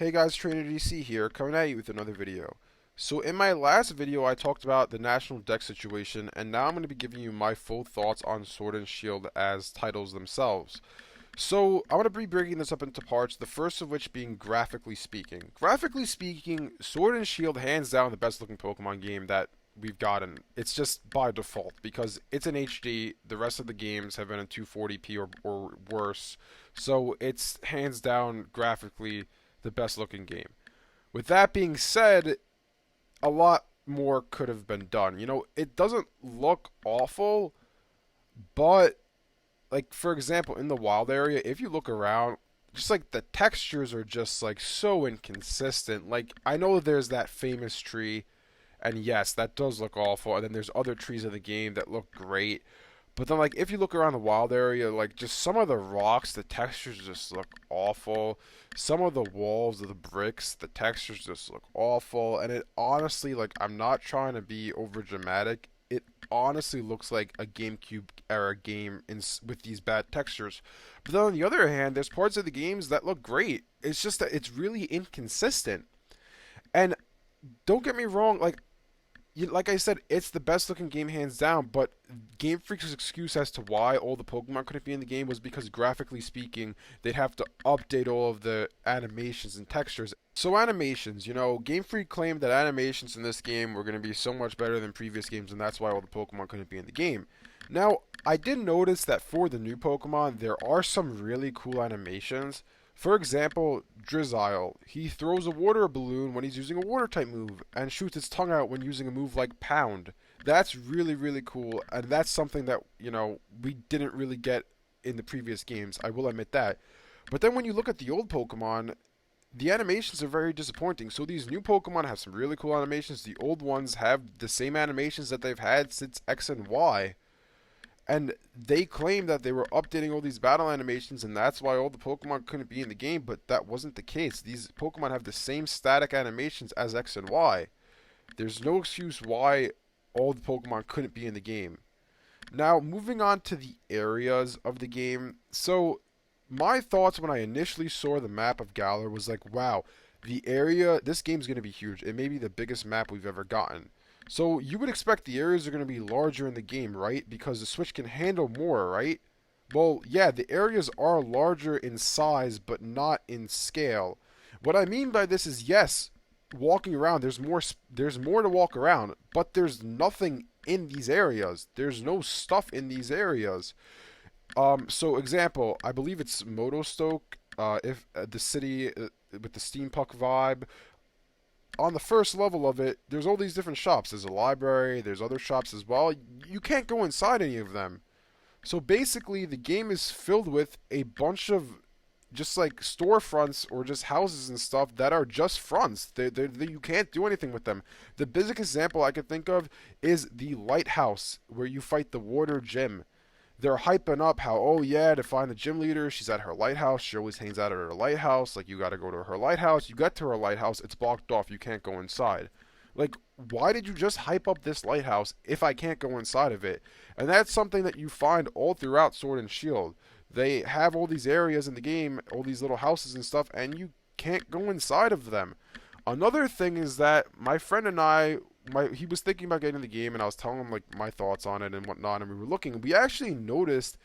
Hey guys, Trainer DC here, coming at you with another video. So in my last video I talked about the national deck situation, and now I'm going to be giving you my full thoughts on Sword and Shield as titles themselves. So I'm going to be breaking this up into parts, the first of which being graphically speaking. Graphically speaking, Sword and Shield hands down the best looking Pokemon game that we've gotten. It's just by default because it's in HD, the rest of the games have been in 240p or worse, so it's hands down graphically the best looking game. With that being said, a lot more could have been done. It doesn't look awful, but like for example, in the wild area, if you look around, just like the textures are just like so inconsistent. Like I know there's that famous tree, and yes, that does look awful, and then there's other trees in the game that look great. But then, like, if you look around the wild area, like, just some of the rocks, the textures just look awful. Some of the walls of the bricks, the textures just look awful. And it honestly, like, I'm not trying to be over dramatic. It honestly looks like a GameCube era game with these bad textures. But then on the other hand, there's parts of the games that look great. It's just that it's really inconsistent. And don't get me wrong, like I said, it's the best looking game hands down, but Game Freak's excuse as to why all the Pokemon couldn't be in the game was because graphically speaking, they'd have to update all of the animations and textures. So animations, Game Freak claimed that animations in this game were going to be so much better than previous games, and that's why all the Pokemon couldn't be in the game. Now, I did notice that for the new Pokemon, there are some really cool animations. For example, Drizzile. He throws a water balloon when he's using a water type move and shoots its tongue out when using a move like Pound. That's really, really cool, and that's something that, we didn't really get in the previous games. I will admit that. But then when you look at the old Pokemon, the animations are very disappointing. So these new Pokemon have some really cool animations. The old ones have the same animations that they've had since X and Y. And they claimed that they were updating all these battle animations, and that's why all the Pokemon couldn't be in the game, but that wasn't the case. These Pokemon have the same static animations as X and Y. There's no excuse why all the Pokemon couldn't be in the game. Now, moving on to the areas of the game. So, my thoughts when I initially saw the map of Galar was like, wow, this game's going to be huge. It may be the biggest map we've ever gotten. So you would expect the areas are going to be larger in the game, right? Because the Switch can handle more, right? Well, yeah, the areas are larger in size, but not in scale. What I mean by this is, yes, walking around, there's more to walk around, but there's nothing in these areas. There's no stuff in these areas. So example, I believe it's Motostoke, if the city with the steampunk vibe. On the first level of it, there's all these different shops. There's a library, there's other shops as well. You can't go inside any of them. So basically, the game is filled with a bunch of just like storefronts or just houses and stuff that are just fronts. You can't do anything with them. The biggest example I could think of is the lighthouse where you fight the water gym. They're hyping up how, oh yeah, to find the gym leader, she's at her lighthouse. She always hangs out at her lighthouse. Like, you gotta go to her lighthouse. You get to her lighthouse, it's blocked off. You can't go inside. Like, why did you just hype up this lighthouse if I can't go inside of it? And that's something that you find all throughout Sword and Shield. They have all these areas in the game, all these little houses and stuff, and you can't go inside of them. Another thing is that my friend and I, he was thinking about getting the game, and I was telling him like my thoughts on it and whatnot, and we were looking. We actually noticed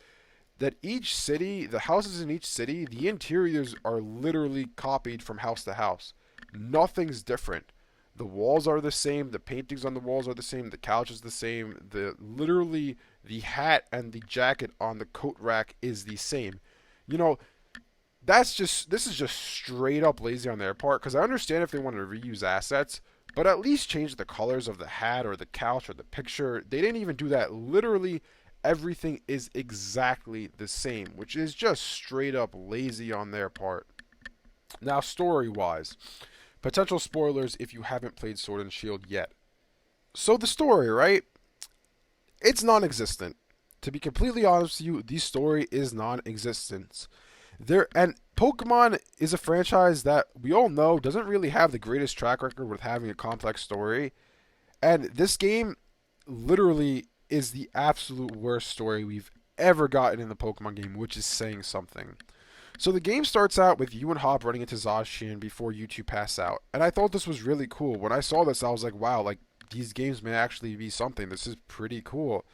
that each city, the houses in each city, the interiors are literally copied from house to house. Nothing's different. The walls are the same, the paintings on the walls are the same, the couch is the same, literally the hat and the jacket on the coat rack is the same. You know, this is just straight up lazy on their part, because I understand if they wanted to reuse assets, but at least change the colors of the hat or the couch or the picture. They didn't even do that. Literally everything is exactly the same, which is just straight up lazy on their part. Now, story-wise, potential spoilers if you haven't played Sword and Shield yet. So the story, right? It's non-existent. To be completely honest with you, the story is non-existent. Pokemon is a franchise that we all know doesn't really have the greatest track record with having a complex story. And this game literally is the absolute worst story we've ever gotten in the Pokemon game, which is saying something. So the game starts out with you and Hop running into Zacian before you two pass out. And I thought this was really cool. When I saw this, I was like, wow, like these games may actually be something. This is pretty cool.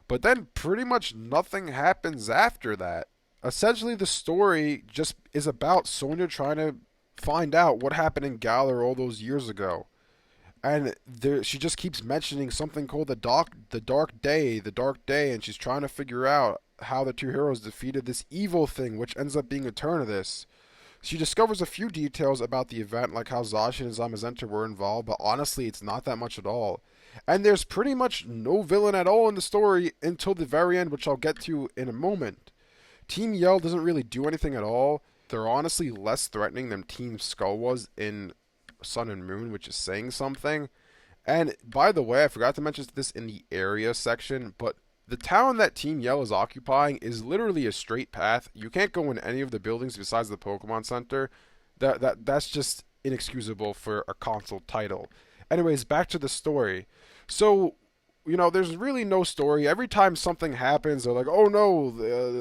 But then pretty much nothing happens after that. Essentially, the story just is about Sonya trying to find out what happened in Galar all those years ago. And she just keeps mentioning something called the dark day, and she's trying to figure out how the two heroes defeated this evil thing, which ends up being Eternatus. She discovers a few details about the event, like how Zacian and Zamazenta were involved, but honestly, it's not that much at all. And there's pretty much no villain at all in the story until the very end, which I'll get to in a moment. Team Yell doesn't really do anything at all. They're honestly less threatening than Team Skull was in Sun and Moon, which is saying something. And by the way, I forgot to mention this in the area section, but the town that Team Yell is occupying is literally a straight path. You can't go in any of the buildings besides the Pokemon Center. That's just inexcusable for a console title. Anyways, back to the story. So, there's really no story. Every time something happens, they're like, oh no,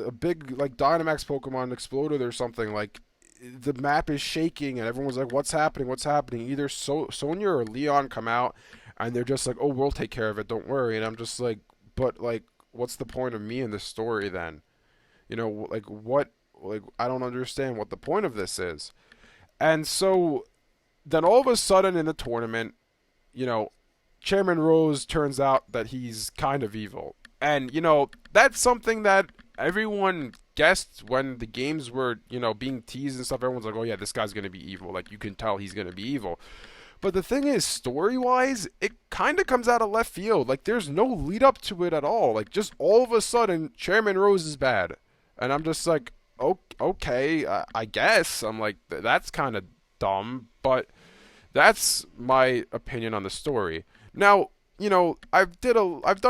a big, like, Dynamax Pokemon exploded or something. Like, the map is shaking, and everyone's like, what's happening? What's happening? Either Sonya or Leon come out, and they're just like, oh, we'll take care of it, don't worry. And I'm just like, but, like, what's the point of me in this story then? Like, what? Like, I don't understand what the point of this is. And so, then all of a sudden in the tournament, Chairman Rose turns out that he's kind of evil. And, that's something that everyone guessed when the games were, being teased and stuff. Everyone's like, oh yeah, this guy's going to be evil. Like, you can tell he's going to be evil. But the thing is, story-wise, it kind of comes out of left field. Like, there's no lead up to it at all. Like, just all of a sudden, Chairman Rose is bad. And I'm just like, okay, I guess. I'm like, that's kind of dumb. But that's my opinion on the story. Now, I've done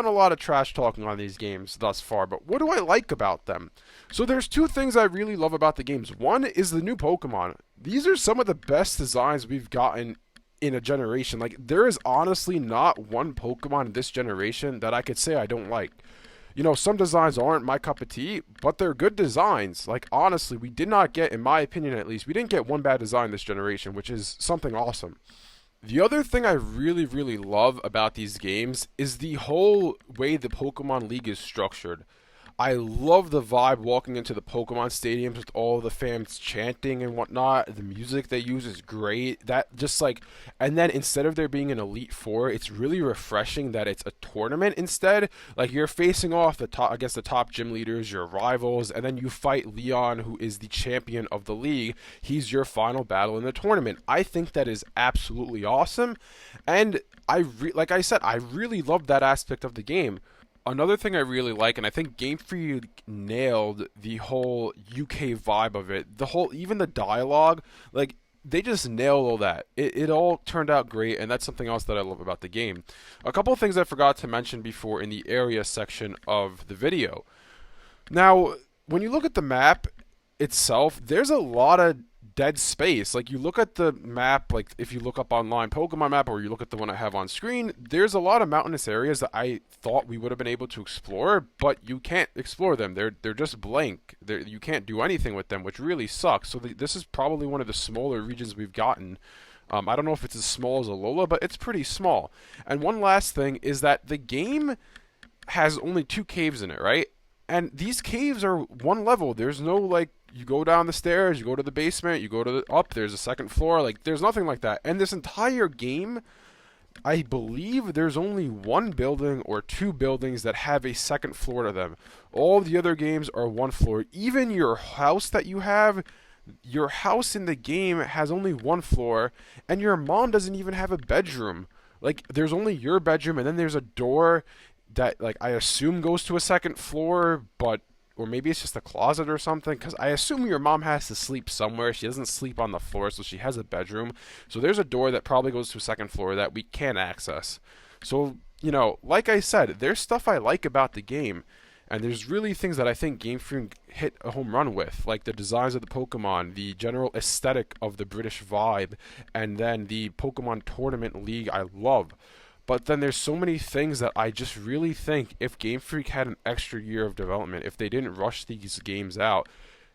a lot of trash talking on these games thus far, but what do I like about them? So there's two things I really love about the games. One is the new Pokemon. These are some of the best designs we've gotten in a generation. Like, there is honestly not one Pokemon in this generation that I could say I don't like. Some designs aren't my cup of tea, but they're good designs. Like, honestly, we did not get, in my opinion at least, we didn't get one bad design this generation, which is something awesome. The other thing I really, really love about these games is the whole way the Pokemon League is structured. I love the vibe walking into the Pokemon stadiums with all the fans chanting and whatnot. The music they use is great. That just like, and then instead of there being an Elite Four, it's really refreshing that it's a tournament instead. Like, you're facing off against the top gym leaders, your rivals, and then you fight Leon, who is the champion of the league. He's your final battle in the tournament. I think that is absolutely awesome, and like I said, I really love that aspect of the game. Another thing I really like, and I think Game Freak nailed the whole UK vibe of it, even the dialogue, like, they just nailed all that. It all turned out great, and that's something else that I love about the game. A couple of things I forgot to mention before in the area section of the video. Now, when you look at the map itself, there's a lot of dead space. Like, you look at the map, like if you look up online Pokemon map, or you look at the one I have on screen, there's a lot of mountainous areas that I thought we would have been able to explore, but you can't explore them. They're just blank. You can't do anything with them, which really sucks. So this is probably one of the smaller regions we've gotten. I don't know if it's as small as Alola, but it's pretty small. And one last thing is that the game has only 2 caves in it, right? And these caves are one level. There's no, like, you go down the stairs, you go to the basement, you go to the up, there's a second floor. Like, there's nothing like that. And this entire game, I believe there's only 1 building or 2 buildings that have a second floor to them. All the other games are 1 floor. Even your house that you have, your house in the game has only 1 floor, and your mom doesn't even have a bedroom. Like, there's only your bedroom, and then there's a door that, like, I assume goes to a second floor, or maybe it's just a closet or something, because I assume your mom has to sleep somewhere. She doesn't sleep on the floor, so she has a bedroom. So there's a door that probably goes to a second floor that we can't access. So, like I said, there's stuff I like about the game, and there's really things that I think Game Freak hit a home run with, like the designs of the Pokemon, the general aesthetic of the British vibe, and then the Pokemon Tournament League I love. But then there's so many things that I just really think if Game Freak had an extra year of development, if they didn't rush these games out,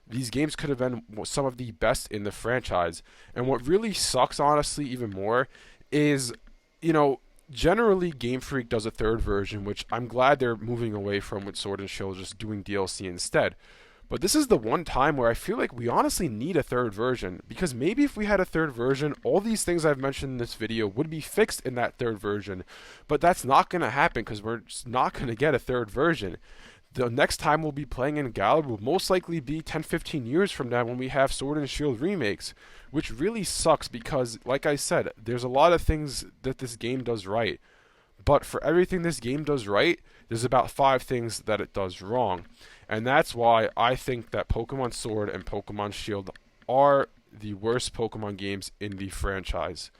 these games could have been some of the best in the franchise. And what really sucks, honestly, even more, is, you know, generally Game Freak does a third version, which I'm glad they're moving away from with Sword and Shield, just doing DLC instead. But this is the one time where I feel like we honestly need a third version, because maybe if we had a third version, all these things I've mentioned in this video would be fixed in that third version. But that's not going to happen because we're just not going to get a third version. The next time we'll be playing in Galar will most likely be 10-15 years from now when we have Sword and Shield remakes, which really sucks because, like I said, there's a lot of things that this game does right. But for everything this game does right, there's about 5 things that it does wrong. And that's why I think that Pokemon Sword and Pokemon Shield are the worst Pokemon games in the franchise.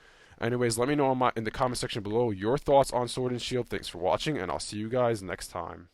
Anyways, let me know in the comment section below your thoughts on Sword and Shield. Thanks for watching, and I'll see you guys next time.